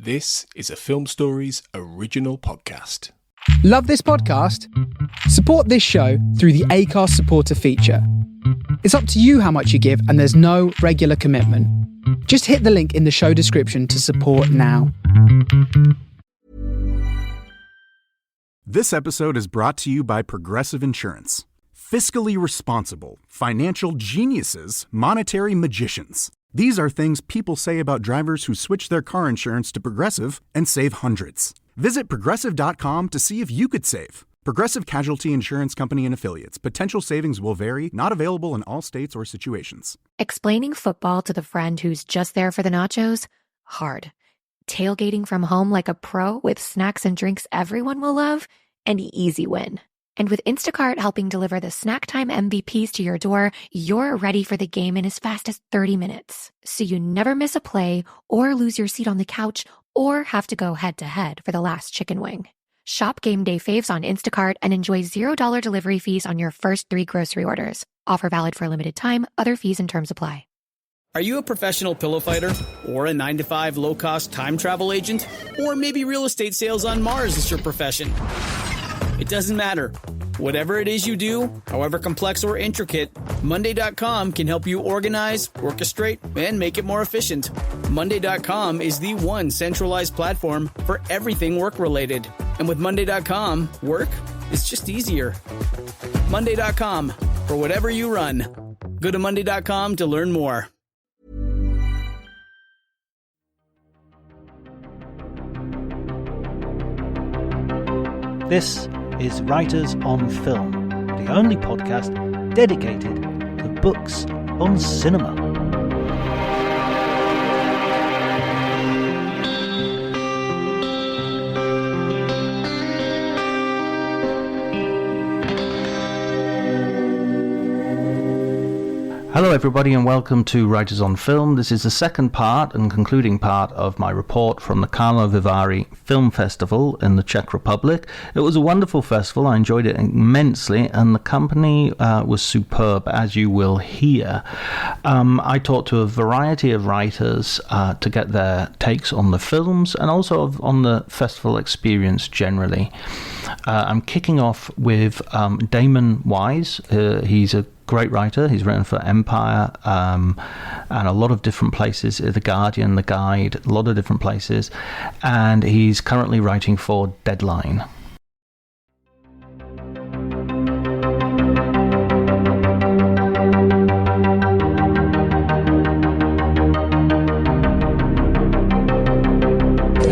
This is a Film Stories original podcast. Love this podcast? Support this show through the Acast supporter feature. It's up to you how much you give, and there's no regular commitment. Just hit the link in the show description to support now. This episode is brought to you by Progressive Insurance. Fiscally responsible, financial geniuses, monetary magicians. These are things people say about drivers who switch their car insurance to Progressive and save hundreds. Visit Progressive.com to see if you could save. Progressive Casualty Insurance Company and Affiliates. Potential savings will vary, not available in all states or situations. Explaining football to the friend who's just there for the nachos? Hard. Tailgating from home like a pro with snacks and drinks everyone will love? An easy win. And with Instacart helping deliver the snack time MVPs to your door, you're ready for the game in as fast as 30 minutes. So you never miss a play or lose your seat on the couch or have to go head-to-head for the last chicken wing. Shop Game Day Faves on Instacart and enjoy $0 delivery fees on your first 3 grocery orders. Offer valid for a limited time. Other fees and terms apply. Are you a professional pillow fighter? Or a 9-to-5 low-cost time travel agent? Or maybe real estate sales on Mars is your profession? It doesn't matter. Whatever it is you do, however complex or intricate, Monday.com can help you organize, orchestrate, and make it more efficient. Monday.com is the one centralized platform for everything work-related. And with Monday.com, work is just easier. Monday.com, for whatever you run. Go to Monday.com to learn more. This is Writers on Film, the only podcast dedicated to books on cinema. Hello everybody and welcome to Writers on Film. This is the second part and concluding part of my report from the Karlovy Film Festival in the Czech Republic. It was a wonderful festival, I enjoyed it immensely, and the company was superb, as you will hear. I talked to a variety of writers to get their takes on the films and also on the festival experience generally. I'm kicking off with Damon Wise. He's a great writer. He's written for Empire and a lot of different places, The Guardian, The Guide, a lot of different places, and he's currently writing for Deadline.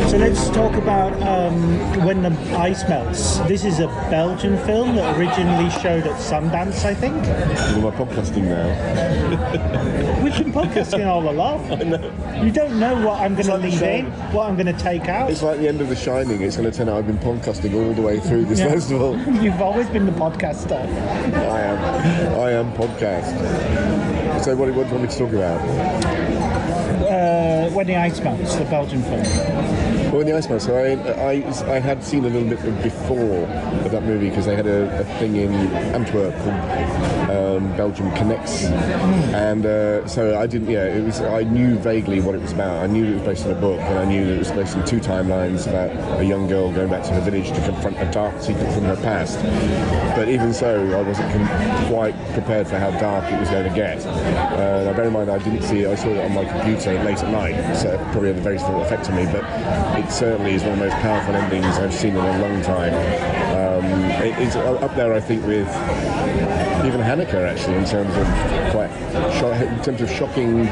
So let's talk about When the Ice Melts. This is a Belgian film that originally showed at Sundance, I think. Well, I'm podcasting now. We've been podcasting all along. I know. You don't know what I'm going to like leave in, what I'm going to take out. It's like the end of The Shining. It's going to turn out I've been podcasting all the way through this festival. You've always been the podcaster. I am podcast. So what do you want me to talk about? When the Ice Melts, the Belgian film. Well, in the Iceman, so I had seen a little bit before of that movie because they had a thing in Antwerp called Belgium Connects, and so I didn't. Yeah, it was. I knew vaguely what it was about. I knew it was based on a book, and I knew that it was based on 2 timelines about a young girl going back to her village to confront a dark secret from her past. But even so, I wasn't quite prepared for how dark it was going to get. Now, bear in mind, I didn't see it. I saw it on my computer late at night, so it probably had a very small effect on me. But it certainly is one of the most powerful endings I've seen in a long time. It's up there, I think, with even Hanukkah, actually, in terms of shocking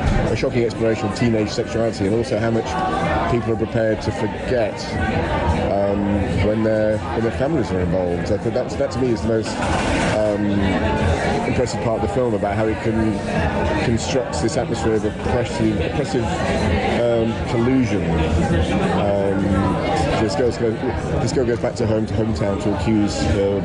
exploration of teenage sexuality, and also how much people are prepared to forget when their families are involved. I think that to me is the most impressive part of the film, about how it constructs this atmosphere of oppressive collusion This girl goes back to hometown to accuse her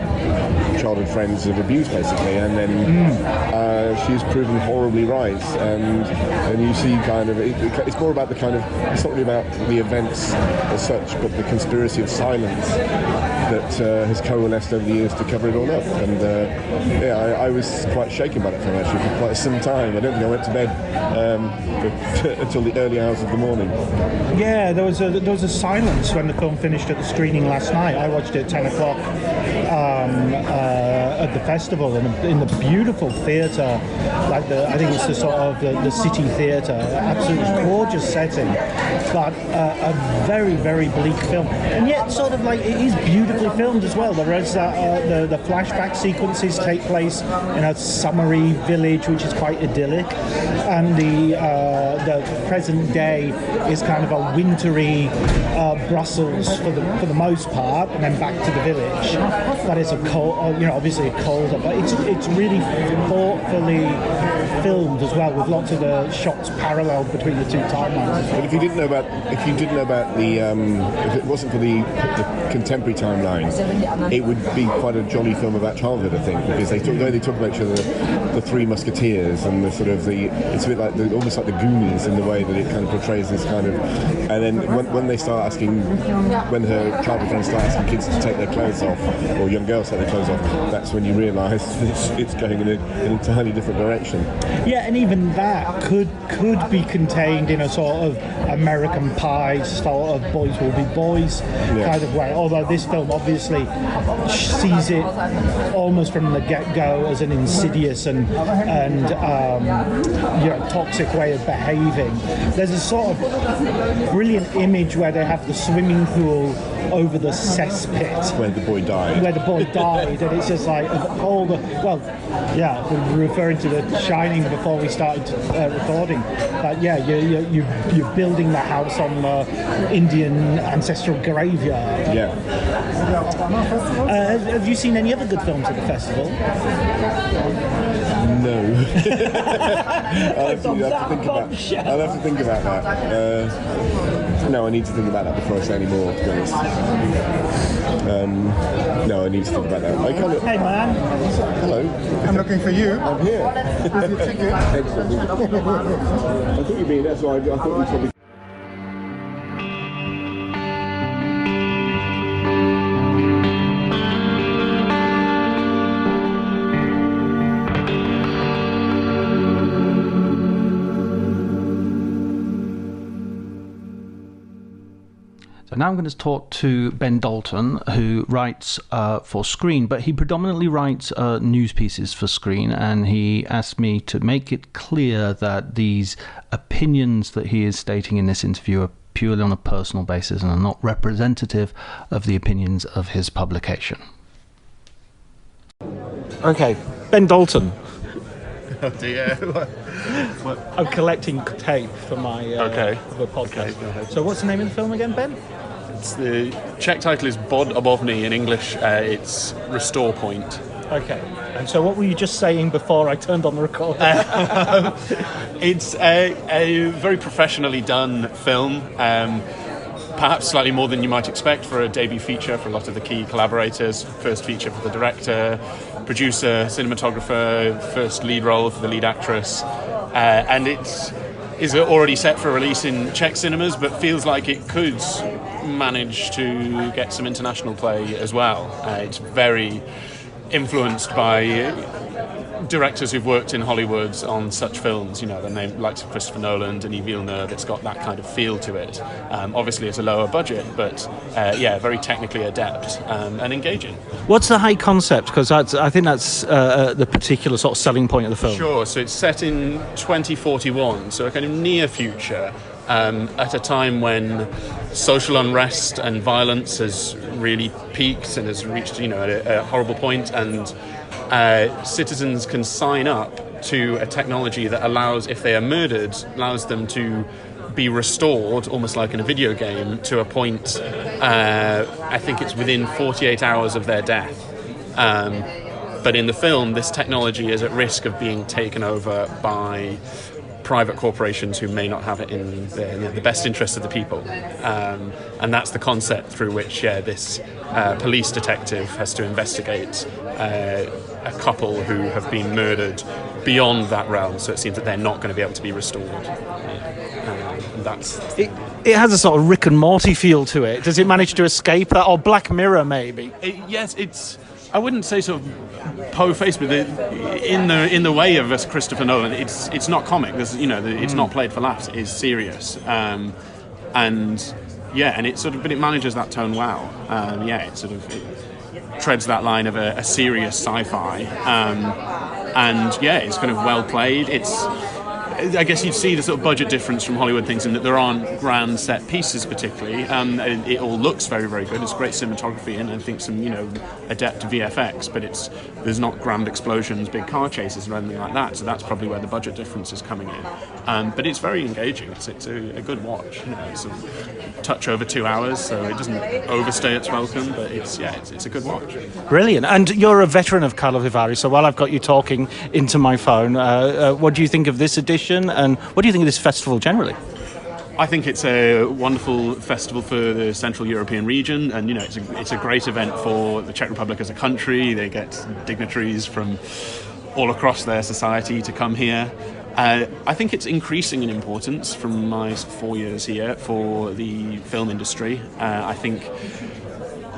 childhood friends of abuse, basically, and then she's proven horribly right. And you see kind of it's more about the kind of, it's not really about the events as such, but the conspiracy of silence that has coalesced over the years to cover it all up. And I was quite shaken by that film actually for quite some time. I don't think I went to bed until the early hours of the morning. Yeah, there was a silence when the film finished at the screening last night. I watched it at 10 o'clock at the festival in the beautiful theatre, like I think it's the sort of the city theatre, absolutely gorgeous setting, but a very, very bleak film, and yet sort of like it is beautifully filmed as well. There is the flashback sequences take place in a summery village which is quite idyllic, and the present day is kind of a wintry Brussels for the most part, and then back to the village. That is a cold, obviously a colder, but it's really thoughtfully filmed as well, with lots of the shots paralleled between the two timelines. But if you didn't know about the if it wasn't for the contemporary timeline, it would be quite a jolly film about childhood, I think, because they talk about each other, the Three Musketeers, and the sort of it's a bit like almost like the Goonies in the way that it kind of portrays this kind of. And then when they start asking, when her childhood friends start asking kids to take their clothes off, or young girls take their clothes off, that's when you realise it's going in an entirely different direction. Yeah, and even that could be contained in a sort of American Pie sort of boys will be boys kind of way. Although this film obviously sees it almost from the get-go as an insidious and toxic way of behaving. There's a sort of brilliant image where they have the swimming pool over the cesspit where the boy died, and it's just like all the we're referring to The Shining before we started recording, but you're building the house on the Indian ancestral graveyard. Have you seen any other good films at the festival? No. I'll have to think about that. No, I need to think about that before I say any more, to be honest. No, I need to think about that. Hey, man. Hello. I'm looking for you. I'm here. Here's your ticket. Excellent. I thought you'd be there, so I thought you'd probably... So now I'm going to talk to Ben Dalton, who writes for Screen, but he predominantly writes news pieces for Screen, and he asked me to make it clear that these opinions that he is stating in this interview are purely on a personal basis and are not representative of the opinions of his publication. Okay, Ben Dalton. Oh dear. I'm collecting tape for my for the podcast. Okay. So what's the name of the film again, Ben? The Czech title is Bod Obovny. In English, it's Restore Point. Okay. And so what were you just saying before I turned on the recorder? It's a very professionally done film. Perhaps slightly more than you might expect for a debut feature for a lot of the key collaborators. First feature for the director, producer, cinematographer, first lead role for the lead actress. And it is already set for release in Czech cinemas, but feels like it could manage to get some international play as well. It's very influenced by directors who've worked in Hollywood on such films, the name like Christopher Nolan, Denis Villeneuve. It's got that kind of feel to it. Obviously it's a lower budget, but very technically adept and engaging. What's the high concept? Because I think that's the particular sort of selling point of the film. Sure, so it's set in 2041, so a kind of near future, at a time when social unrest and violence has really peaked and has reached a horrible point, and citizens can sign up to a technology that allows, if they are murdered, allows them to be restored, almost like in a video game, to a point, I think it's within 48 hours of their death. But in the film, this technology is at risk of being taken over by private corporations who may not have it in the best interest of the people. And that's the concept through which this police detective has to investigate a couple who have been murdered beyond that realm, so it seems that they're not going to be able to be restored. It has a sort of Rick and Morty feel to it. Does it manage to escape that? Or Black Mirror, maybe? Yes, it's... I wouldn't say sort of po-faced, but in the way of Christopher Nolan, it's not comic. It's not played for laughs. It is serious, and it sort of, but it manages that tone well. It treads that line of a serious sci-fi, it's kind of well played. I guess you'd see the sort of budget difference from Hollywood things in that there aren't grand set pieces particularly. It all looks very, very good. It's great cinematography and I think some, adept VFX, but there's not grand explosions, big car chases or anything like that. So that's probably where the budget difference is coming in. But it's very engaging. It's a good watch. It's a touch over 2 hours, so it doesn't overstay its welcome. But it's a good watch. Brilliant. And you're a veteran of Karlovy, so while I've got you talking into my phone, what do you think of this edition? And what do you think of this festival generally? I think it's a wonderful festival for the Central European region, and it's a great event for the Czech Republic as a country. They get dignitaries from all across their society to come here. I think it's increasing in importance from my 4 years here for the film industry. I think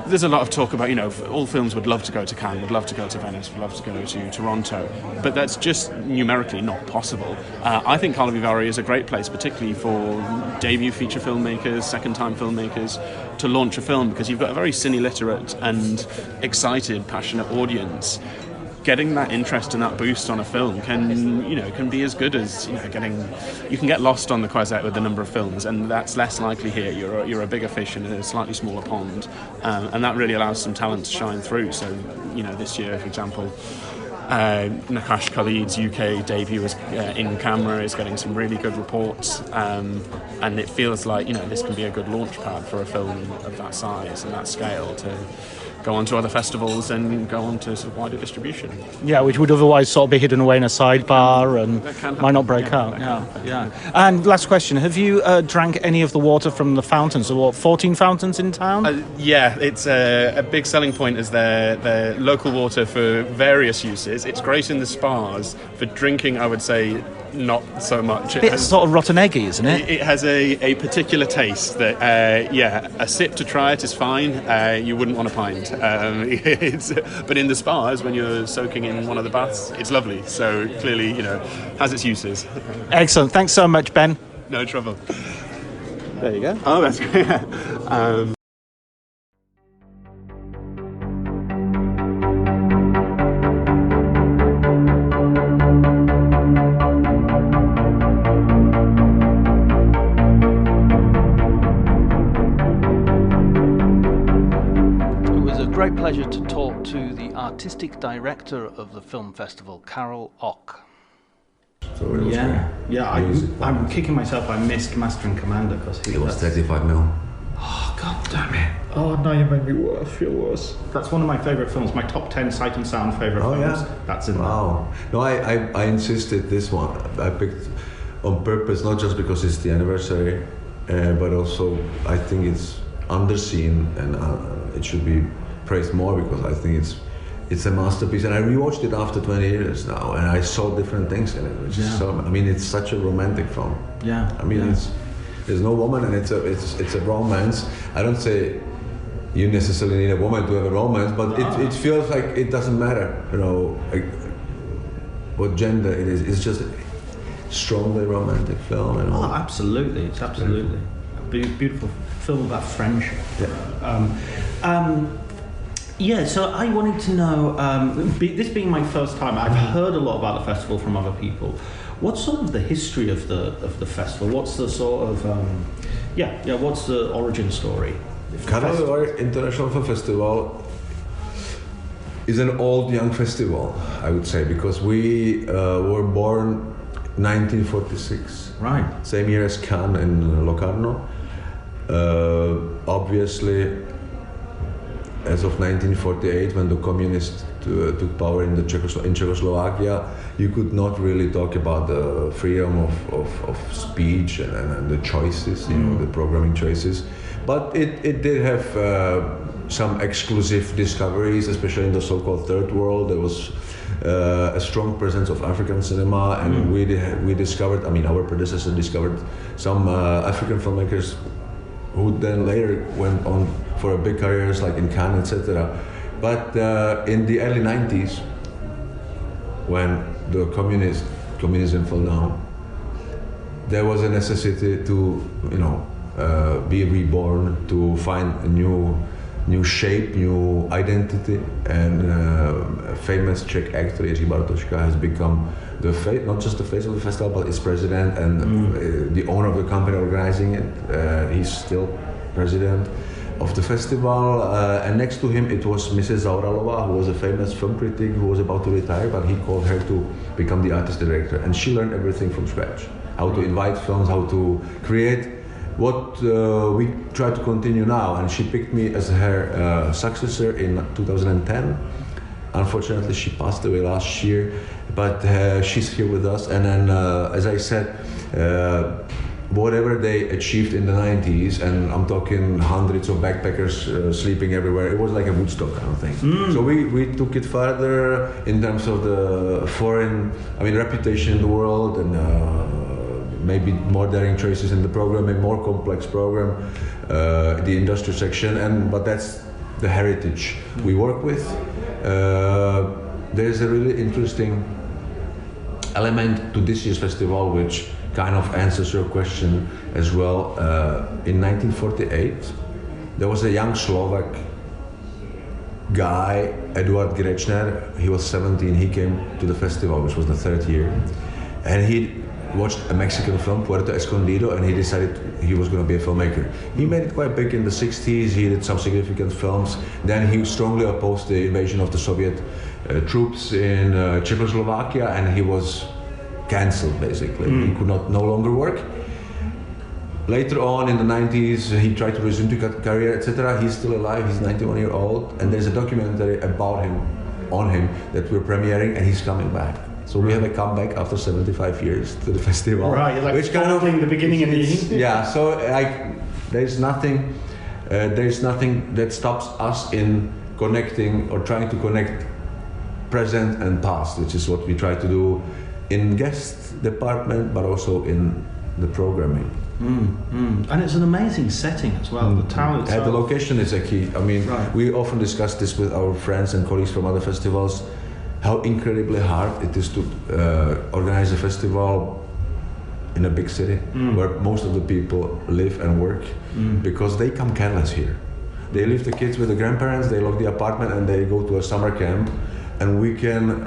there's a lot of talk about, all films would love to go to Cannes, would love to go to Venice, would love to go to Toronto, but that's just numerically not possible. I think Karlovy is a great place, particularly for debut feature filmmakers, second-time filmmakers, to launch a film, because you've got a very cine-literate and excited, passionate audience. Getting that interest and that boost on a film can be as good as you can get lost on the Croisette with the number of films, and that's less likely here. You're a bigger fish in a slightly smaller pond, and that really allows some talent to shine through. So this year, for example, Nakash Khalid's UK debut in camera is getting some really good reports, and it feels like this can be a good launch pad for a film of that size and that scale to go on to other festivals and go on to sort of wider distribution. Yeah, which would otherwise sort of be hidden away in a sidebar and might not break out. Yeah. And last question, have you drank any of the water from the fountains? So 14 fountains in town? It's a big selling point is their local water for various uses. It's great in the spas. For drinking, I would say not so much. It's sort of rotten eggy, isn't it? It has a particular taste that, a sip to try it is fine. You wouldn't want a pint. But in the spas, when you're soaking in one of the baths, it's lovely. So clearly, has its uses. Excellent. Thanks so much, Ben. No trouble. There you go. Oh, that's great. Great pleasure to talk to the artistic director of the film festival, Karol Ock. I'm kicking myself. I missed Master and Commander because it was 35 mil. Oh, god damn it! Oh, now you made me feel worse. That's one of my favourite films. My top 10 sight and sound favourite films. Yeah? That's in wow. No, I insisted this one. I picked on purpose, not just because it's the anniversary, but also I think it's underseen and it should be praised more because I think it's a masterpiece, and I rewatched it after 20 years now, and I saw different things in it, which is so. I mean, it's such a romantic film. Yeah. I mean, there's no woman, and it's a romance. I don't say you necessarily need a woman to have a romance, but it feels like it doesn't matter, like what gender it is. It's just a strongly romantic film, and all. Oh, absolutely. It's absolutely a beautiful film about friendship. Yeah. So I wanted to know, this being my first time, I've heard a lot about the festival from other people. What's sort of the history of the festival? What's the sort of, what's the origin story? Karlovy International Film Festival is an old young festival, I would say, because we were born 1946. Right. Same year as Cannes in Locarno. Obviously, as of 1948, when the communists took power in Czechoslovakia, you could not really talk about the freedom of speech and the choices, the programming choices. But it did have some exclusive discoveries, especially in the so-called third world. There was a strong presence of African cinema, and we discovered, our predecessor discovered some African filmmakers who then later went on for big careers like in Cannes, etc. But in the early 90s, when the communism fell down, there was a necessity to be reborn, to find a new shape, new identity, and a famous Czech actor Jiří Bartoška has become the face, not just the face of the festival, but its president and the owner of the company organizing it. He's still president of the festival, and next to him it was Mrs. Zauralova, who was a famous film critic who was about to retire, but he called her to become the artist director, and she learned everything from scratch: how to invite films, how to create what we try to continue now. And she picked me as her successor in 2010. Unfortunately, she passed away last year, but she's here with us. And then, as I said, whatever they achieved in the 90s, and I'm talking hundreds of backpackers sleeping everywhere, it was like a Woodstock kind of thing. So we took it further in terms of the foreign, reputation in the world, and maybe more daring choices in the program, a more complex program, the industry section, but that's the heritage we work with. There's a really interesting element to this year's festival, which kind of answers your question as well. In 1948, there was a young Slovak guy, Eduard Grečner. He was 17, he came to the festival, which was the third year, and he watched a Mexican film, Puerto Escondido, and he decided he was going to be a filmmaker. He made it quite big in the 60s, he did some significant films. Then he strongly opposed the invasion of the Soviet troops in Czechoslovakia, and he was cancelled basically. He could no longer work. Later on in the 90s, he tried to resume the career, etc. He's still alive, he's 91 years old, and there's a documentary about him, on him, that we're premiering, and he's coming back. So we have a comeback after 75 years to the festival. Right, you're like which kind of the beginning and the end. Yeah, so there's nothing that stops us in connecting or trying to connect present and past, which is what we try to do in guest department, but also in the programming. And it's an amazing setting as well. The town itself. The location is a key. We often discuss this with our friends and colleagues from other festivals, how incredibly hard it is to organize a festival in a big city where most of the people live and work, because they come careless here. They leave the kids with the grandparents, they lock the apartment, and they go to a summer camp, and we can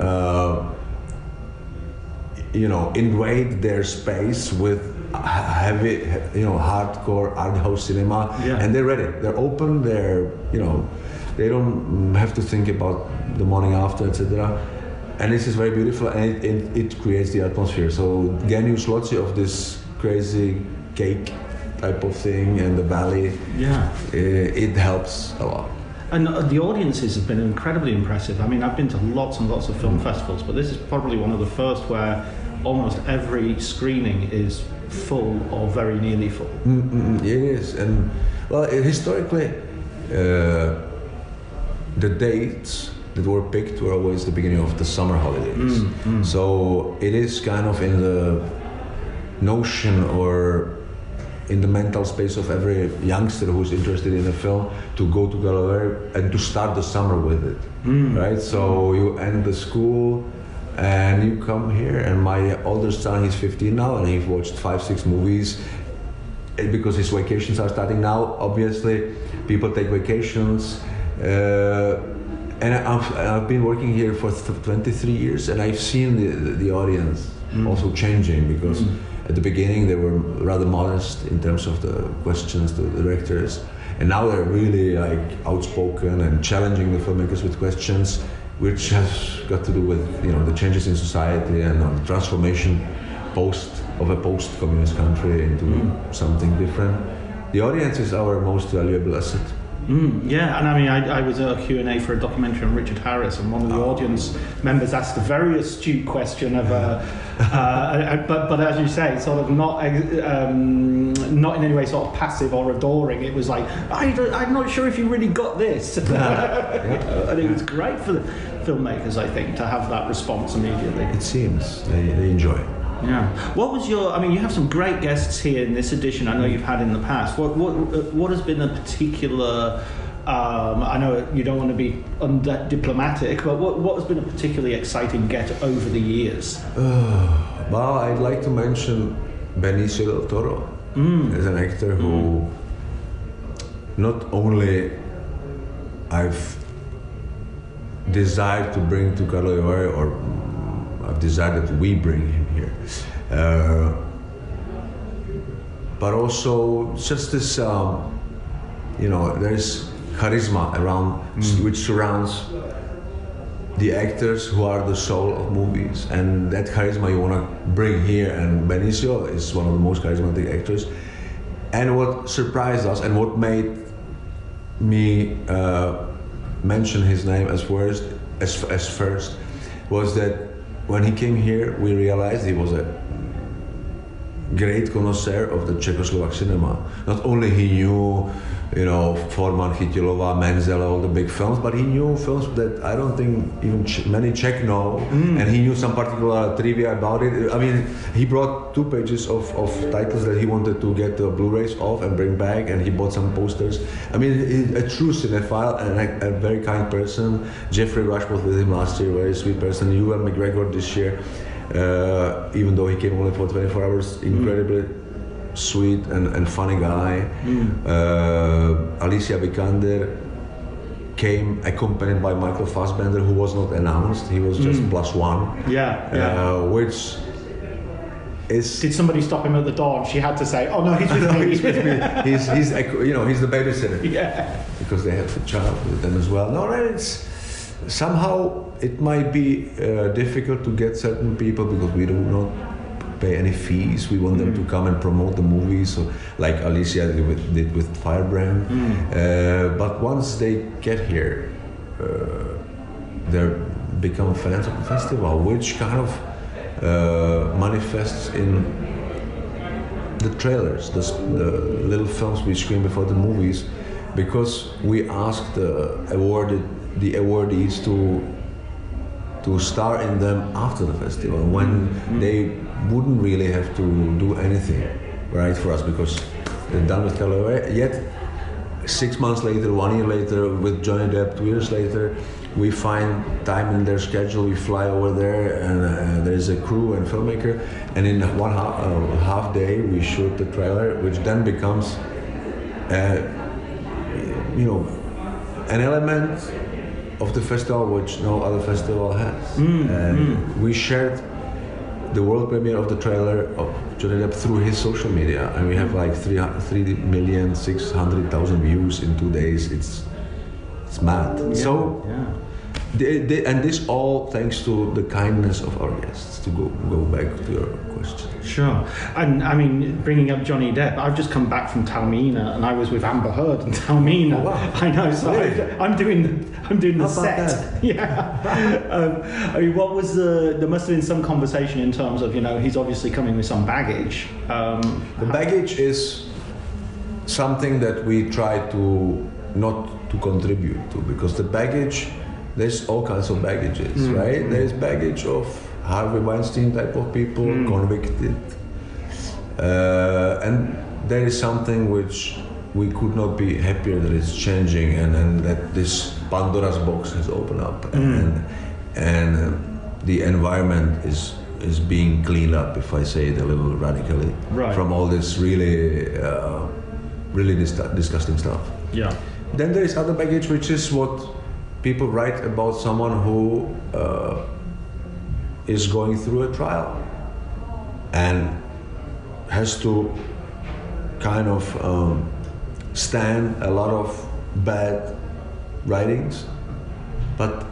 invade their space with heavy, hardcore art house cinema, and they're ready. They're open. They don't have to think about the morning after, etc. And this is very beautiful, and it creates the atmosphere. So Genius Loci of this crazy cake type of thing, and the valley, it helps a lot. And the audiences have been incredibly impressive. I've been to lots and lots of film festivals, but this is probably one of the first where almost every screening is full or very nearly full. It is, and historically, the dates that were picked were always the beginning of the summer holidays. So it is kind of in the notion or in the mental space of every youngster who's interested in a film to go to Karlovy and to start the summer with it, right? So you end the school and you come here, and my oldest son, he's 15 now, and he's watched 5-6 movies because his vacations are starting now. Obviously, people take vacations. And I've been working here for 23 years, and I've seen the audience also changing, because at the beginning they were rather modest in terms of the questions to the directors, and now they're really outspoken and challenging the filmmakers with questions, which has got to do with the changes in society and the transformation of a post-communist country into something different. The audience is our most valuable asset. Yeah, and I mean, I was at a Q&A for a documentary on Richard Harris, and one of the audience members asked a very astute question of, but as you say, sort of not in any way sort of passive or adoring. It was like, I'm not sure if you really got this. And it was great for the filmmakers, I think, to have that response immediately. It seems they enjoy. Yeah. What was your? I mean, you have some great guests here in this edition. I know you've had in the past. What has been a particular? I know you don't want to be diplomatic, but what has been a particularly exciting get over the years? Well, I'd like to mention Benicio del Toro as an actor who not only I've desired to bring to Karlovy, or I've desired that we bring him here, but also just this, there's charisma around which surrounds the actors who are the soul of movies, and that charisma you want to bring here. And Benicio is one of the most charismatic actors. And what surprised us and what made me mention his name as first was that when he came here, we realized he was a great connoisseur of the Czechoslovak cinema. Not only he knew, Forman, Chytilova, Menzel, all the big films, but he knew films that I don't think even many Czech know, and he knew some particular trivia about it. I mean, he brought 2 pages of titles that he wanted to get the Blu-rays of and bring back, and he bought some posters. I mean, a true cinephile and a very kind person. Jeffrey Rush was with him last year, very sweet person. Ewan McGregor this year, even though he came only for 24 hours, incredibly sweet and funny guy. Alicia Vikander came accompanied by Michael Fassbender, who was not announced. He was just +1. Which is... Did somebody stop him at the door and she had to say, "Oh no, he's with me"? He's with me. He's the babysitter. Yeah. Because they have a child with them as well. No, it's somehow it might be difficult to get certain people because we do not pay any fees. We want them to come and promote the movies, so like Alicia did with Firebrand. But once they get here, they become fans of the festival, which kind of manifests in the trailers, the little films we screen before the movies, because we asked the awardees to star in them after the festival, when they wouldn't really have to do anything, right, for us, because they're done with Karlovy. Yet 6 months later, 1 year later, with Johnny Depp, 2 years later, we find time in their schedule. We fly over there, and there's a crew and filmmaker, and in one half day we shoot the trailer, which then becomes, an element of the festival which no other festival has. We shared the world premiere of the trailer of Johnny Depp through his social media, and we have like 3,600,000 views in 2 days. It's mad. And this all thanks to the kindness of our guests. To go back to your question. Sure. And I mean, bringing up Johnny Depp, I've just come back from Taormina, and I was with Amber Heard in Taormina. Oh, wow. I know. So Really? I'm doing the set. that? Yeah. I mean, what was there must have been some conversation in terms of, he's obviously coming with some baggage. The baggage is something that we try to not to contribute to, because the baggage, there's all kinds of baggages, right? There's baggage of Harvey Weinstein type of people, convicted. And there is something which we could not be happier that it's changing, and that this Pandora's box has opened up, and the environment is being cleaned up, if I say it a little radically, from all this really disgusting stuff. Yeah. Then there is other baggage, which is what people write about someone who is going through a trial and has to kind of stand a lot of bad writings. But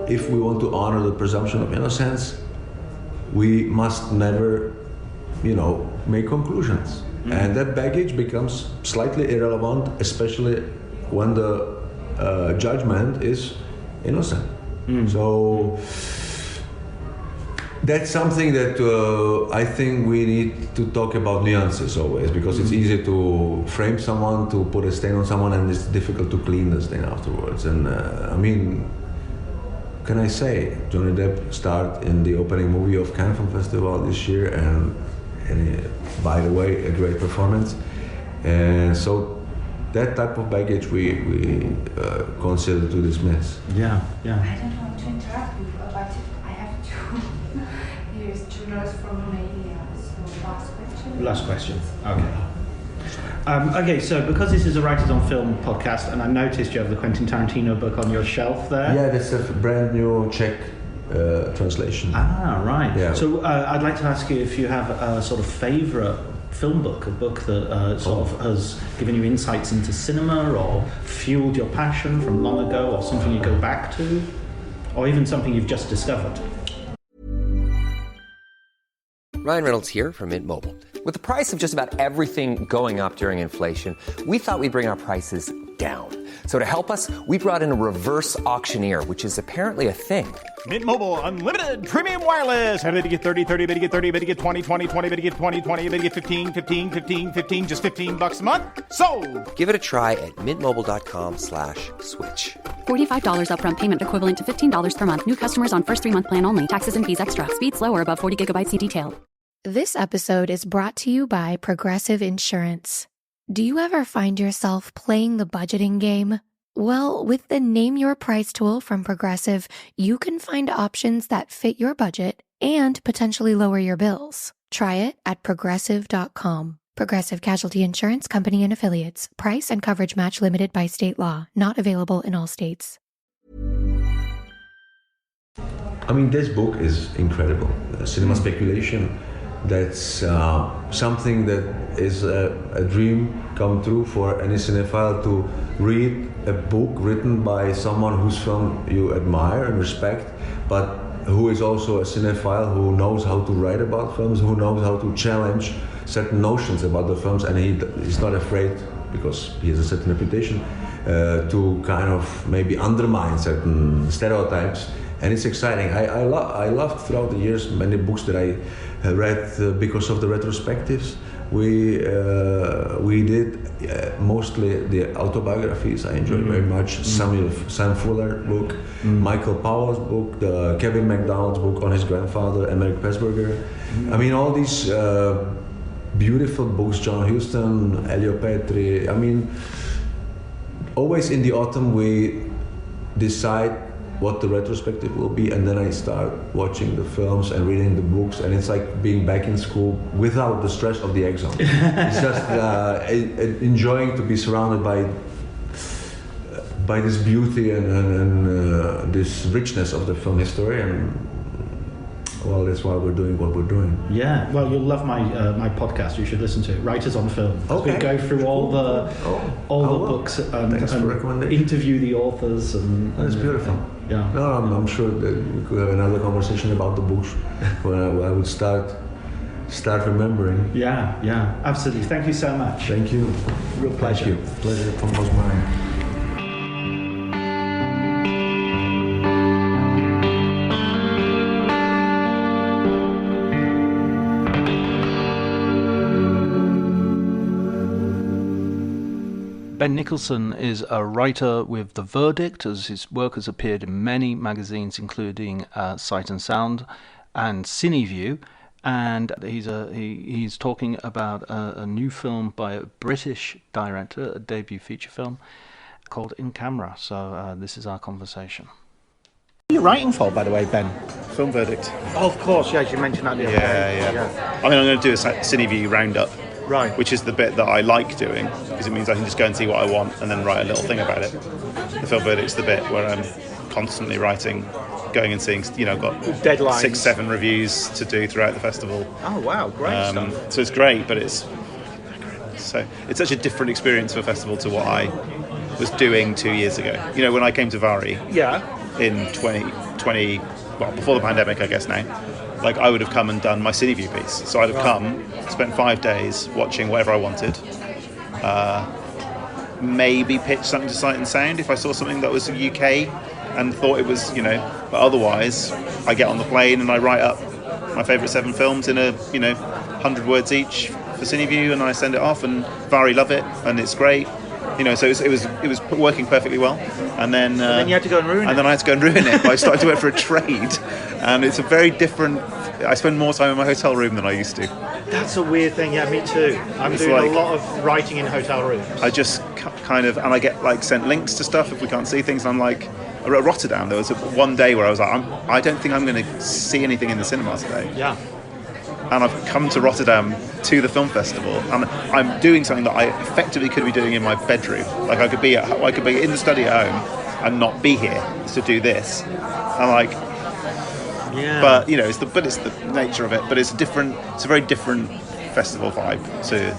if we want to honor the presumption of innocence, we must never, make conclusions. And that baggage becomes slightly irrelevant, especially when the judgment is innocent. So that's something that I think we need to talk about nuances always, because it's easy to frame someone, to put a stain on someone, and it's difficult to clean the stain afterwards. And I mean, can I say, Johnny Depp starred in the opening movie of Cannes Film Festival this year, and by the way, a great performance. And so that type of baggage we consider to dismiss. Yeah. I don't want to interrupt you, but I have to. Here's two notes from Romania. So last question. Okay. So because this is a Writers on Film podcast, and I noticed you have the Quentin Tarantino book on your shelf there. Yeah, that's a brand new Czech translation. Ah, right. Yeah. So I'd like to ask you if you have a sort of favourite film book, a book that sort of has given you insights into cinema or fueled your passion from long ago, or something you go back to, or even something you've just discovered. Ryan Reynolds here from Mint Mobile. With the price of just about everything going up during inflation, we thought we'd bring our prices down. So to help us, we brought in a reverse auctioneer, which is apparently a thing. Mint Mobile Unlimited Premium Wireless. How to get 30, 30, how to get 30, how to get 20, 20, 20, how to get 20, 20, how to get 15, 15, 15, 15, just $15 a month? Sold! Give it a try at mintmobile.com/switch. $45 upfront payment equivalent to $15 per month. New customers on first 3-month plan only. Taxes and fees extra. Speed slower above 40 gigabytes. See detail. This episode is brought to you by Progressive Insurance. Do you ever find yourself playing the budgeting game? Well, with the Name Your Price tool from Progressive, you can find options that fit your budget and potentially lower your bills. Try it at Progressive.com. Progressive Casualty Insurance Company and Affiliates. Price and coverage match limited by state law. Not available in all states. I mean, this book is incredible. Cinema speculation, that's something that is a dream come true for any cinephile, to read a book written by someone whose film you admire and respect, but who is also a cinephile, who knows how to write about films, who knows how to challenge certain notions about the films, and he's not afraid, because he has a certain reputation, to kind of maybe undermine certain stereotypes. And it's exciting. I loved throughout the years many books that I read because of the retrospectives. We did mostly the autobiographies. I enjoyed very much Sam Fuller book, Michael Powell's book, the Kevin McDonald's book on his grandfather, Emmerich Pressburger. I mean, all these beautiful books, John Huston, Elio Petri. I mean, always in the autumn we decide what the retrospective will be, and then I start watching the films and reading the books, and it's like being back in school without the stress of the exam. It's just enjoying to be surrounded by this beauty and this richness of the film history, and well, that's why we're doing what we're doing. Yeah, well, you'll love my my podcast. You should listen to it. Writers on Film. Okay. We go through all the books and interview the authors, and that's beautiful. Yeah. No, I'm sure that we could have another conversation about the books when I would start remembering. Yeah, absolutely. Thank you so much. Thank you. Real pleasure. Thank you. Pleasure was mine. Ben Nicholson is a writer with The Verdict, as his work has appeared in many magazines, including Sight and Sound and CineView. And he's talking about a new film by a British director, a debut feature film called In Camera. So this is our conversation. What are you writing for, by the way, Ben? Film Verdict. Oh, of course, yeah, you mentioned that the other day. Yeah. I mean, I'm going to do a CineView roundup. Right. Which is the bit that I like doing, because it means I can just go and see what I want and then write a little thing about it. The Film Verdict's the bit where I'm constantly writing, going and seeing, I've got deadlines, 6-7 reviews to do throughout the festival. Oh wow, great stuff. So it's great, but it's such a different experience for a festival to what I was doing 2 years ago. When I came to Vari in 2020, well, before the pandemic, I guess now, like I would have come and done my CineView piece. So I'd have come, spent 5 days watching whatever I wanted, maybe pitch something to Sight and Sound if I saw something that was UK and thought it was, but otherwise I get on the plane and I write up my favourite 7 films in 100 words each for Cineview, and I send it off, and Vari love it, and it's great. So it was working perfectly well, and then you had to go and ruin it. And then I had to go and ruin it by starting to work for a trade, and it's a very different. I spend more time in my hotel room than I used to. That's a weird thing. Yeah, me too. I'm doing a lot of writing in hotel rooms. I just kind of, and I get sent links to stuff if we can't see things. And I'm like, at Rotterdam, there was one day where I was like, I don't think I'm going to see anything in the cinema today. Yeah. And I've come to Rotterdam to the film festival, and I'm doing something that I effectively could be doing in my bedroom. Like I could be in the study at home and not be here to do this. I'm like, yeah. But it's the nature of it. But it's a very different festival vibe to.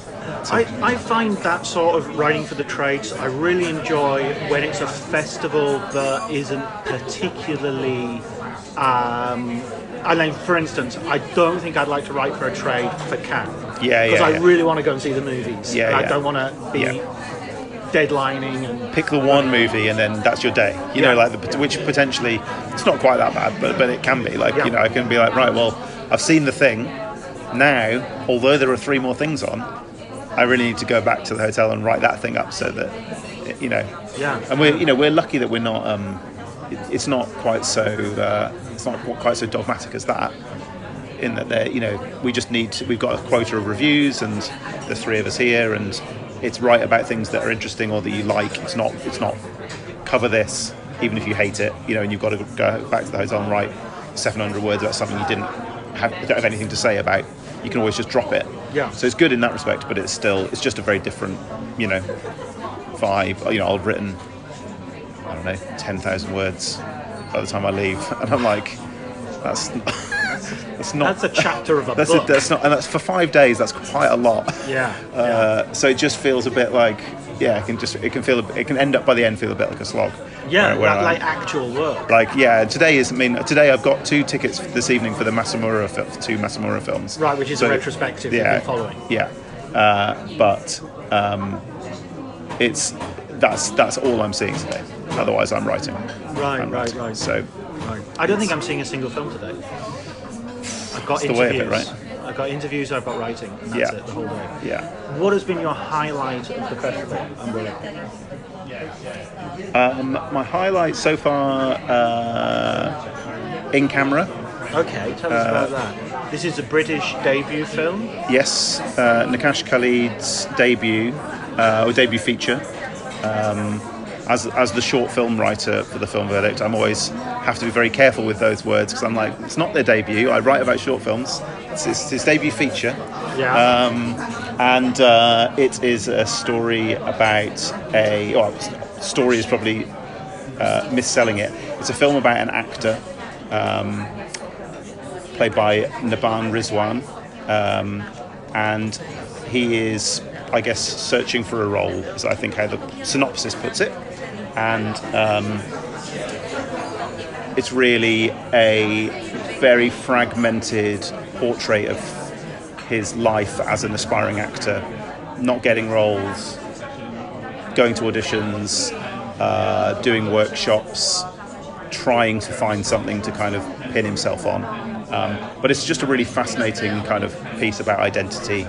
I find that sort of writing for the trades, I really enjoy when it's a festival that isn't particularly. For instance, I don't think I'd like to write for a trade for Cannes. Because I really want to go and see the movies. I don't want to be deadlining and pick the one movie and then that's your day. Which potentially it's not quite that bad, but it can be. I can be like, right, well, I've seen The Thing. Now, although there are 3 more things on, I really need to go back to the hotel and write that thing up so that And we're lucky that we're not. It's not quite so. It's not quite so dogmatic as that. In that we've got a quota of reviews, and there's 3 of us here, and it's write about things that are interesting or that you like. It's not cover this, even if you hate it. And you've got to go back to the hotel and write 700 words about something you don't have anything to say about. You can always just drop it. Yeah. So it's good in that respect, but it's just a very different, vibe. I've written, 10,000 words by the time I leave, and I'm like, that's not. That's a chapter of a book. That's not, and that's for 5 days. That's quite a lot. Yeah. So it just feels a bit like, it can end up by the end feel a bit like a slog. Yeah, like actual work. Today I've got 2 tickets this evening for the 2 Masamura films. Right, which is a retrospective you've been following. Yeah, but that's all I'm seeing today. Otherwise, I'm writing. Right. So, I don't think I'm seeing a single film today. I've got interviews. The way of it, right? I've got interviews. I've got writing. And that's it the whole day. Yeah. What has been your highlight of the festival? My highlight so far, In Camera. Okay, tell us about that. This is a British debut film? Yes, Nakash Khalid's debut, or debut feature. As the short film writer for the Film Verdict, I'm always have to be very careful with those words, because I'm like, it's not their debut. I write about short films. It's his debut feature. Yeah. And it is a story about story is probably misselling it. It's a film about an actor played by Naban Rizwan, and he is, I guess, searching for a role, is I think how the synopsis puts it. And it's really a very fragmented portrait of his life as an aspiring actor, not getting roles, going to auditions, doing workshops, trying to find something to kind of pin himself on. But it's just a really fascinating kind of piece about identity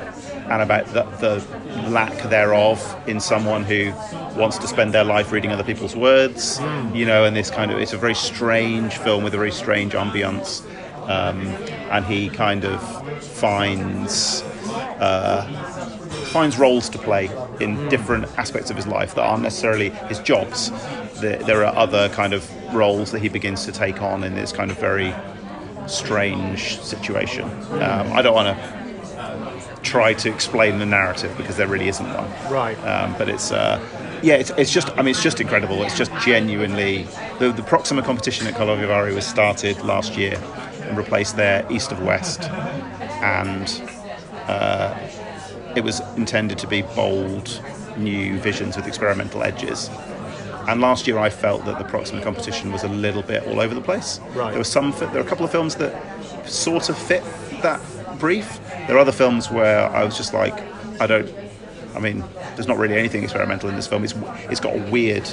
and about the lack thereof in someone who wants to spend their life reading other people's words, and this kind of, it's a very strange film with a very strange ambience, and he kind of finds roles to play in different aspects of his life that aren't necessarily his jobs. There are other kind of roles that he begins to take on in this kind of very strange situation. I don't want to try to explain the narrative because there really isn't one. Right. But it's just incredible. It's just genuinely the Proxima competition at Karlovy was started last year and replaced their East of West, and it was intended to be bold, new visions with experimental edges. And last year I felt that the Proxima competition was a little bit all over the place. Right. There were a couple of films that sort of fit that brief. There are other films where I was just like, there's not really anything experimental in this film. It's got a weird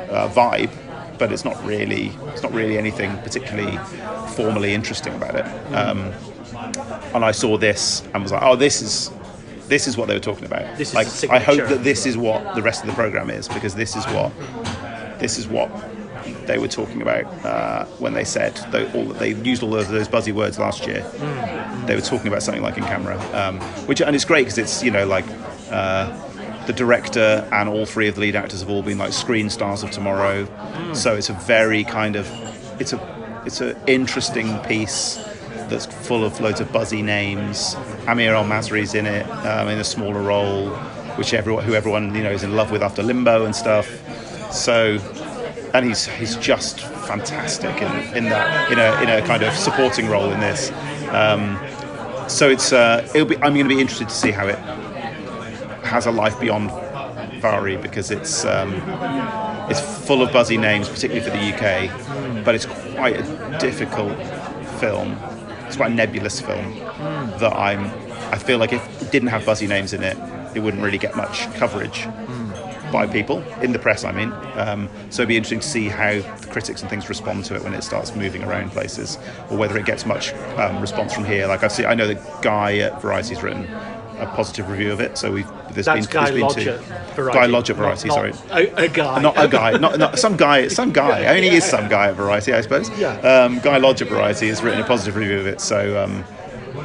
vibe, but it's not really anything particularly formally interesting about it. And I saw this and was like, oh, this is what they were talking about. This is like, the I hope signature. that this is what the rest of the program is, because this is what they were talking about when they said they used all of those buzzy words last year. They were talking about something like In Camera, and it's great because it's the director and all three of the lead actors have all been like screen stars of tomorrow. So it's a very kind of it's an interesting piece that's full of loads of buzzy names. Amir Al-Masri's in it in a smaller role, who everyone is in love with after Limbo and stuff. So, and he's just fantastic in that in a kind of supporting role in this. So I'm going to be interested to see how it has a life beyond Vari, because it's full of buzzy names, particularly for the UK, but it's quite a difficult film. It's quite a nebulous film that I feel like if it didn't have buzzy names in it, it wouldn't really get much coverage by people, in the press I mean. So it'd be interesting to see how the critics and things respond to it when it starts moving around places, or whether it gets much response from here. Like I know that Guy at Variety's written a positive review of it, so there's been Variety. Guy Lodge at Variety, sorry. A guy. Not a guy, not some guy. Some guy. Only is some guy at Variety, I suppose. Yeah. Guy Lodge at Variety has written a positive review of it, so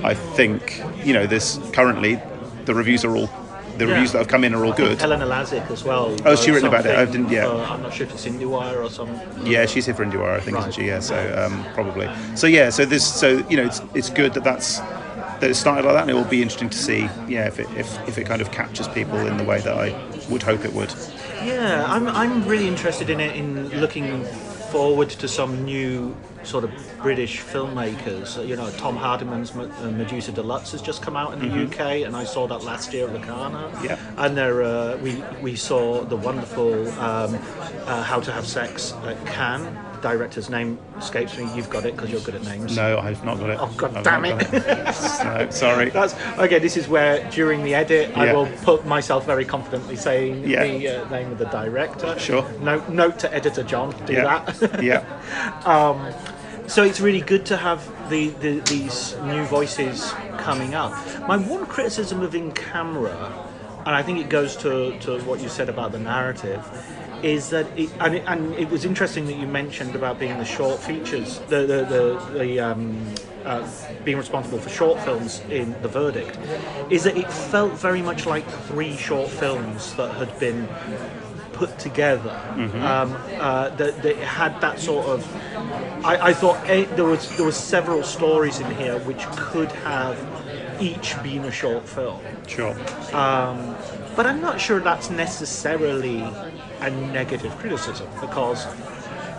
I think this currently the reviews are all reviews that have come in are all good. Helena Lazic as well. Oh, she written about it? I didn't. Yeah. I'm not sure if it's IndieWire or something. Yeah, she's here for IndieWire, I think, isn't she? Yeah. So probably. So it's good that it started like that, and it will be interesting to see, if it kind of captures people in the way that I would hope it would. Yeah, I'm really interested in it, in looking forward to some new sort of British filmmakers. Tom Hardiman's Medusa Deluxe has just come out in the UK, and I saw that last year at Locarno. Yeah. And there we saw the wonderful How to Have Sex at Cannes. Director's name escapes me. You've got it because you're good at names. No, I've not got it. Oh, God damn it. No, sorry. This is where, during the edit, I will put myself very confidently saying the name of the director. Sure. Note to editor John, do that. Yeah. So it's really good to have these new voices coming up. My one criticism of In Camera, and I think it goes to what you said about the narrative, is that it was interesting that you mentioned about being the short features, being responsible for short films in The Verdict, is that it felt very much like 3 short films that had been put together. That it had that sort of. I thought there was several stories in here which could have each been a short film. Sure. But I'm not sure that's necessarily a negative criticism, because,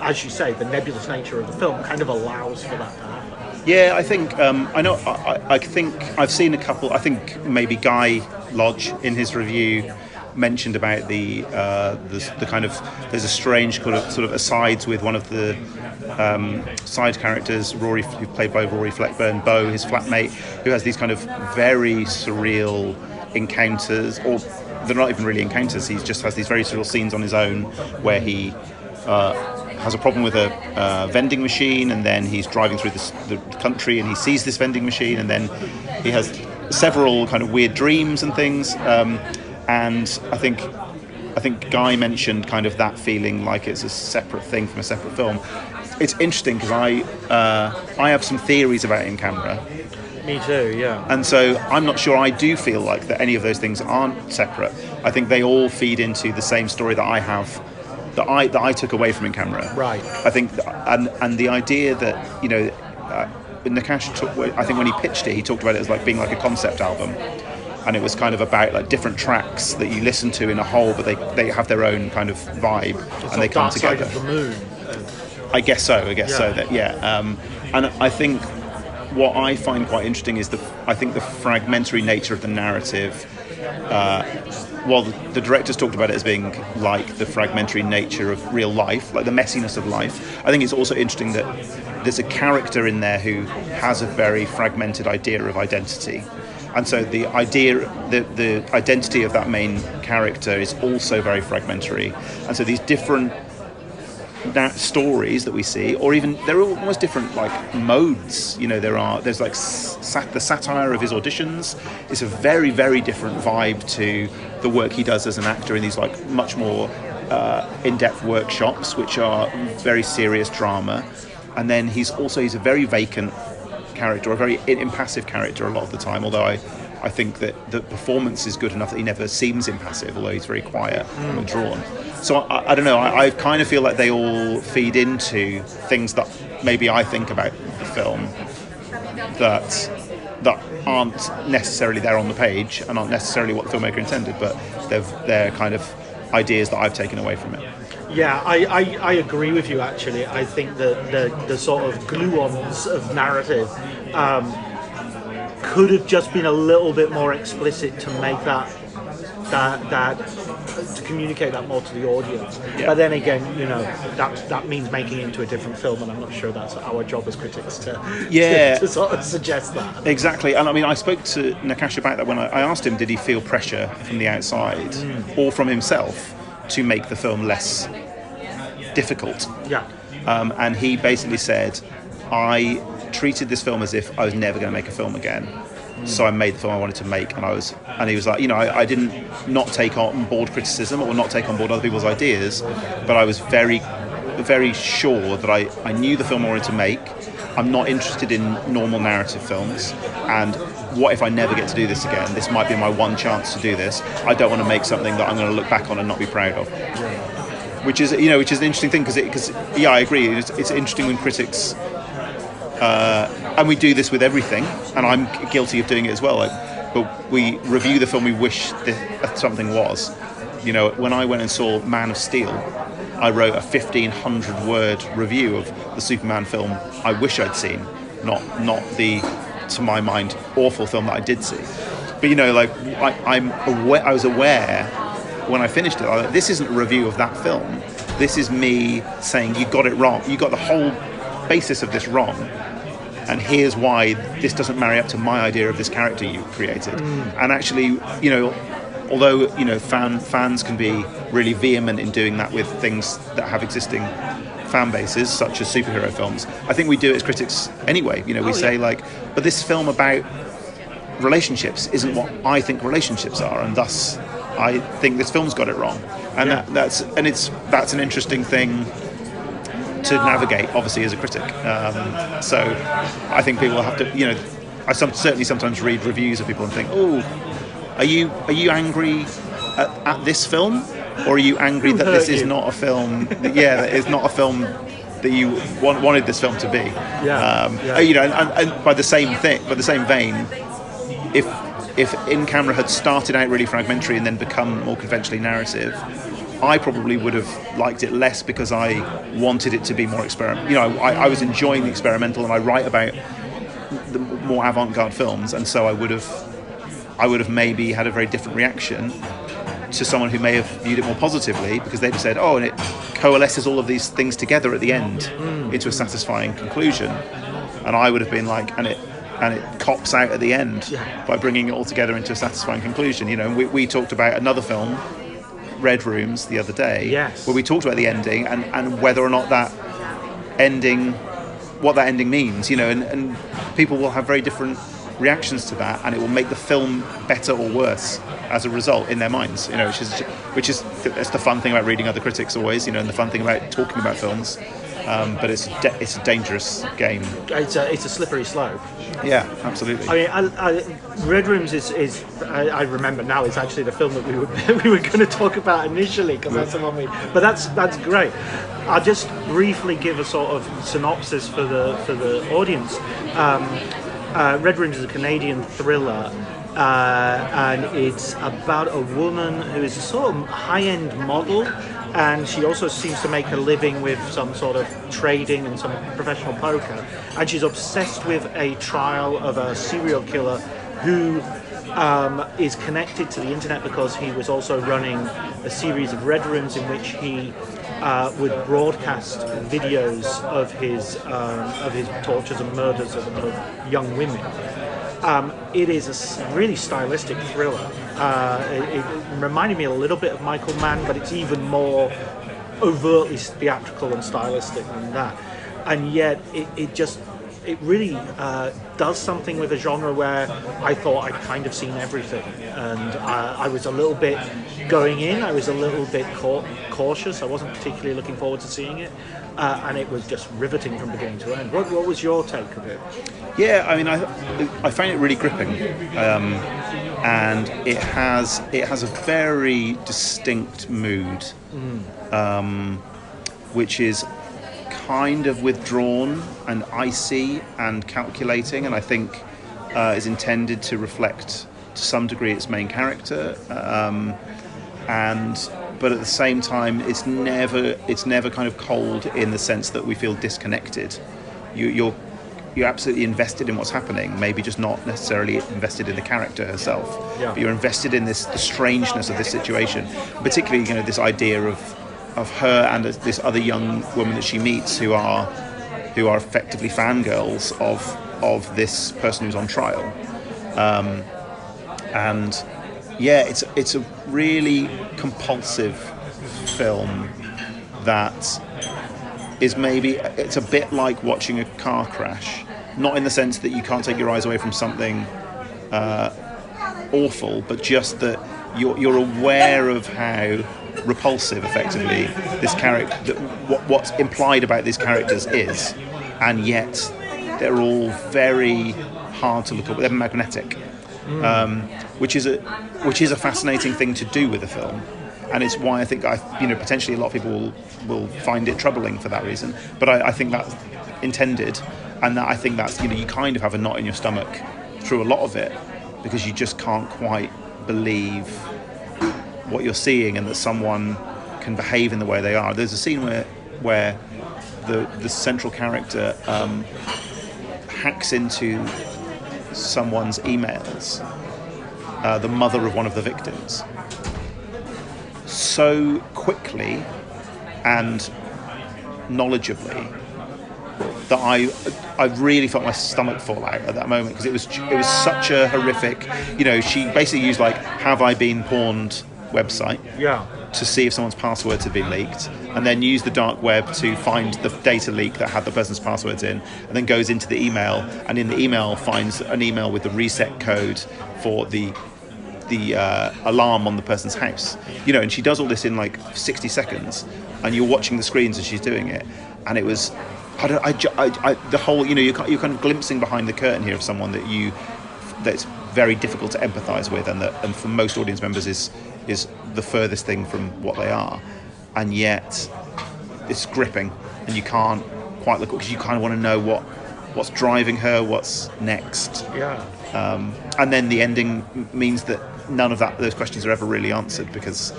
as you say, the nebulous nature of the film kind of allows for that to happen. Yeah, I think I think I've seen a couple. I think maybe Guy Lodge in his review mentioned about the kind of, there's a strange kind of sort of asides with one of the side characters, Rory, who played by Rory Fleckburn, Beau, his flatmate, who has these kind of very surreal encounters, or they're not even really encounters. He just has these very surreal scenes on his own where he has a problem with a vending machine, and then he's driving through the country and he sees this vending machine, and then he has several kind of weird dreams and things. And I think Guy mentioned kind of that feeling like it's a separate thing from a separate film. It's interesting because I have some theories about In Camera. Me too, yeah. And so I'm not sure I do feel like that any of those things aren't separate. I think they all feed into the same story that I have, that I took away from In Camera. Right. I think, and the idea that, Nakash I think when he pitched it, he talked about it as like being like a concept album. And it was kind of about like different tracks that you listen to in a whole, but they have their own kind of vibe, and they come together. Dark Side of the Moon. I guess so. And I think what I find quite interesting is I think the fragmentary nature of the narrative. While the directors talked about it as being like the fragmentary nature of real life, like the messiness of life, I think it's also interesting that there's a character in there who has a very fragmented idea of identity. And so the idea, the identity of that main character is also very fragmentary. And so these different stories that we see, or even they're almost different like modes. There's like the satire of his auditions. It's a very, very different vibe to the work he does as an actor in these like much more in-depth workshops, which are very serious drama. And then he's a very vacant character, a very impassive character a lot of the time, although I think that the performance is good enough that he never seems impassive, although he's very quiet and withdrawn. So I don't know, I kind of feel like they all feed into things that maybe I think about the film that aren't necessarily there on the page and aren't necessarily what the filmmaker intended, but they're kind of ideas that I've taken away from it. Yeah, I agree with you, actually. I think that the sort of glue-ons of narrative could have just been a little bit more explicit to make that to communicate that more to the audience. Yeah. But then again, that means making it into a different film, and I'm not sure that's our job as critics to sort of suggest that. Exactly. And I mean, I spoke to Nakash about that when I asked him, did he feel pressure from the outside or from himself to make the film less difficult? Yeah. And he basically said, I treated this film as if I was never going to make a film again. So I made the film I wanted to make, and he was like, I didn't not take on board criticism or not take on board other people's ideas, but I was very, very sure that I knew the film I wanted to make. I'm not interested in normal narrative films, and what if I never get to do this again? This might be my one chance to do this. I don't want to make something that I'm going to look back on and not be proud of. Which is an interesting thing, because I agree. It's interesting when critics, and we do this with everything, and I'm guilty of doing it as well. But we review the film we wish that something was. When I went and saw Man of Steel, I wrote a 1,500 word review of the Superman film I wish I'd seen, not the, to my mind, awful film that I did see. But I was aware when I finished it, this isn't a review of that film. This is me saying you got it wrong. You got the whole basis of this wrong, and here's why this doesn't marry up to my idea of this character you created. And actually, although fans can be really vehement in doing that with things that have existing fan bases, such as superhero films, I think we do it as critics anyway. We say but this film about relationships isn't what I think relationships are, and thus I think this film's got it wrong. And that's an interesting thing to navigate, obviously, as a critic. So I think people have to, I certainly sometimes read reviews of people and think, are you angry at this film, or are you angry that this is not a film? That is not a film that you wanted this film to be. And by the same vein, if In Camera had started out really fragmentary and then become more conventionally narrative, I probably would have liked it less because I wanted it to be more experimental. I was enjoying the experimental, and I write about the more avant-garde films, and so I would have maybe had a very different reaction to someone who may have viewed it more positively, because they'd have said, and it coalesces all of these things together at the end into a satisfying conclusion, and I would have been like, and it cops out at the end by bringing it all together into a satisfying conclusion. We talked about another film, Red Rooms, the other day, where we talked about the ending and whether or not that ending, what that ending means, and people will have very different reactions to that, and it will make the film better or worse as a result in their minds, which is that's the fun thing about reading other critics always, and the fun thing about talking about films. But it's a dangerous game. It's a slippery slope. Yeah, absolutely. I mean, Red Rooms is I remember now, it's actually the film that we were going to talk about initially, because that's the one But that's great. I'll just briefly give a sort of synopsis for the audience. Red Rooms is a Canadian thriller. And it's about a woman who is a sort of high-end model, and she also seems to make a living with some sort of trading and some professional poker, and she's obsessed with a trial of a serial killer who is connected to the internet because he was also running a series of red rooms in which he would broadcast videos of his tortures and murders of young women. It is a really stylistic thriller. It reminded me a little bit of Michael Mann, but it's even more overtly theatrical and stylistic than that. And yet, it really does something with a genre where I thought I'd kind of seen everything, and I was a little bit going in. I was a little bit cautious. I wasn't particularly looking forward to seeing it, and it was just riveting from beginning to end. What was your take of it? Yeah, I mean, I find it really gripping, and it has a very distinct mood, which is kind of withdrawn and icy and calculating, and I think is intended to reflect to some degree its main character, but at the same time it's never kind of cold in the sense that we feel disconnected. You're absolutely invested in what's happening, maybe just not necessarily invested in the character herself, but you're invested in the strangeness of this situation, particularly this idea of her and this other young woman that she meets who are effectively fangirls of this person who's on trial, and it's a really compulsive film that is it's a bit like watching a car crash, not in the sense that you can't take your eyes away from something awful, but just that you're aware of how repulsive, effectively, this character, what's implied about these characters is, and yet they're all very hard to look at. They're magnetic, which is a fascinating thing to do with a film, and it's why I think potentially a lot of people will find it troubling for that reason. But I think that's intended, and that I think that's you kind of have a knot in your stomach through a lot of it, because you just can't quite believe what you're seeing and that someone can behave in the way they are. There's a scene where the central character hacks into someone's emails, the mother of one of the victims, so quickly and knowledgeably that I really felt my stomach fall out at that moment, because it was such a horrific. She basically used have I been pawned website to see if someone's passwords had been leaked, and then used the dark web to find the data leak that had the person's passwords in, and then goes into the email, and in the email finds an email with the reset code for the alarm on the person's house. And she does all this in 60 seconds, and you're watching the screens as she's doing it, and it was the whole you're kind of glimpsing behind the curtain here of someone that's very difficult to empathise with, and for most audience members is the furthest thing from what they are, and yet it's gripping, and you can't quite look, because you kind of want to know what's driving her, what's next. And then the ending means that none of those questions are ever really answered, because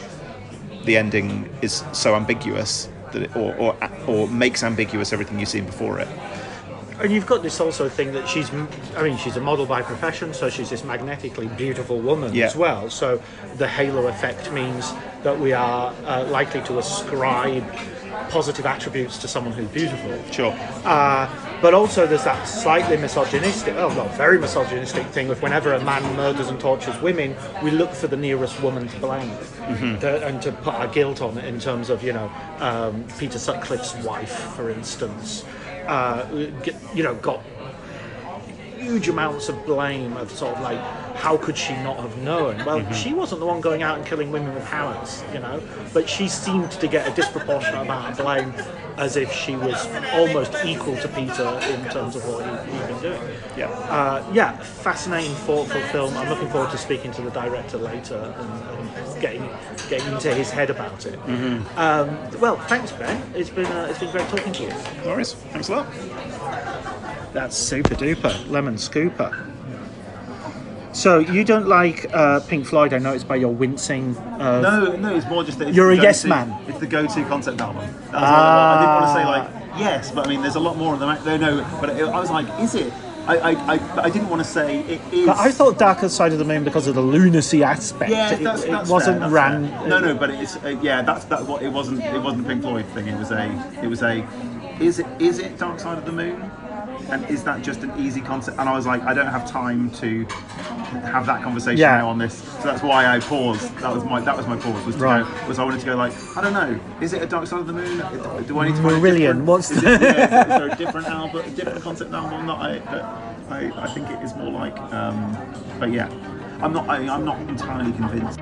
the ending is so ambiguous that it, or makes ambiguous everything you've seen before it. And you've got this also thing that she's a model by profession, so she's this magnetically beautiful woman as well. So the halo effect means that we are likely to ascribe positive attributes to someone who's beautiful. Sure. But also there's that slightly misogynistic, very misogynistic thing of whenever a man murders and tortures women, we look for the nearest woman to blame, and to put our guilt on it, in terms of, Peter Sutcliffe's wife, for instance. Got huge amounts of blame of sort of how could she not have known? Well, she wasn't the one going out and killing women with hammers, but she seemed to get a disproportionate amount of blame, as if she was almost equal to Peter in terms of what he'd been doing. Fascinating, thoughtful film. I'm looking forward to speaking to the director later and getting into his head about it. Well, thanks, Ben. It's been great talking to you. No worries. Thanks a lot. That's super duper lemon scooper. So you don't like Pink Floyd? I noticed by your wincing. No, it's more just that you're a yes man. It's the go-to concept album. I didn't want to say yes, but I mean, there's a lot more of them. No, but I was like, is it? I didn't want to say it is. But I thought Darker Side of the Moon because of the lunacy aspect. Yeah, it wasn't fair, ran. Fair. No, but it's that's what it wasn't. It wasn't a Pink Floyd thing. It was a. Is it Dark Side of the Moon? and is that just an easy concept? And I was like, I don't have time to have that conversation now on this, so that's why I paused. That was my pause, was to go, was I wanted to go like, I don't know, is it a Dark Side of the Moon? Do I need to find Marillion? What's is there a different album, a different concept album that I think it is more like, but yeah, I'm not entirely convinced.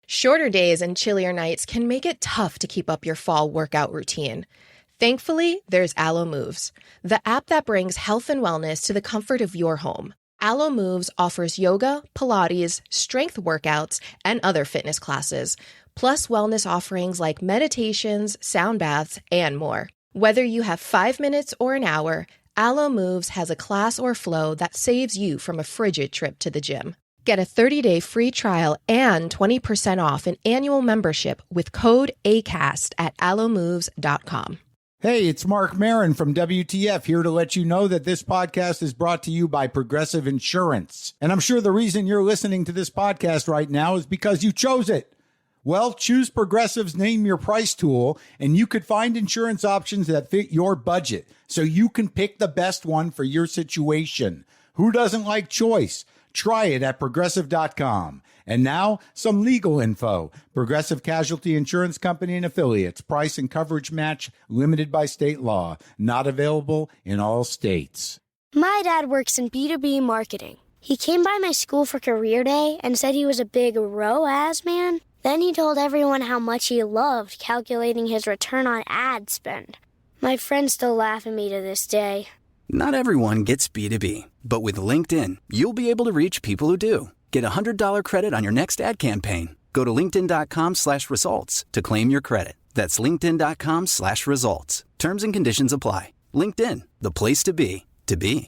Shorter days and chillier nights can make it tough to keep up your fall workout routine. Thankfully, there's Alo Moves, the app that brings health and wellness to the comfort of your home. Alo Moves offers yoga, Pilates, strength workouts, and other fitness classes, plus wellness offerings like meditations, sound baths, and more. Whether you have 5 minutes or an hour, Alo Moves has a class or flow that saves you from a frigid trip to the gym. Get a 30-day free trial and 20% off an annual membership with code ACAST at alomoves.com. Hey, it's Mark Marin from WTF here to let you know that this podcast is brought to you by Progressive Insurance. And I'm sure the reason you're listening to this podcast right now is because you chose it. Well, choose Progressive's Name Your Price tool, and you could find insurance options that fit your budget, so you can pick the best one for your situation. Who doesn't like choice? Try it at Progressive.com. And now, some legal info. Progressive Casualty Insurance Company and Affiliates. Price and coverage match limited by state law. Not available in all states. My dad works in B2B marketing. He came by my school for career day and said he was a big ROAS man. Then he told everyone how much he loved calculating his return on ad spend. My friends still laugh at me to this day. Not everyone gets B2B, but with LinkedIn, you'll be able to reach people who do. Get a $100 credit on your next ad campaign. Go to linkedin.com/results to claim your credit. That's linkedin.com/results. Terms and conditions apply. LinkedIn, the place to be, to be.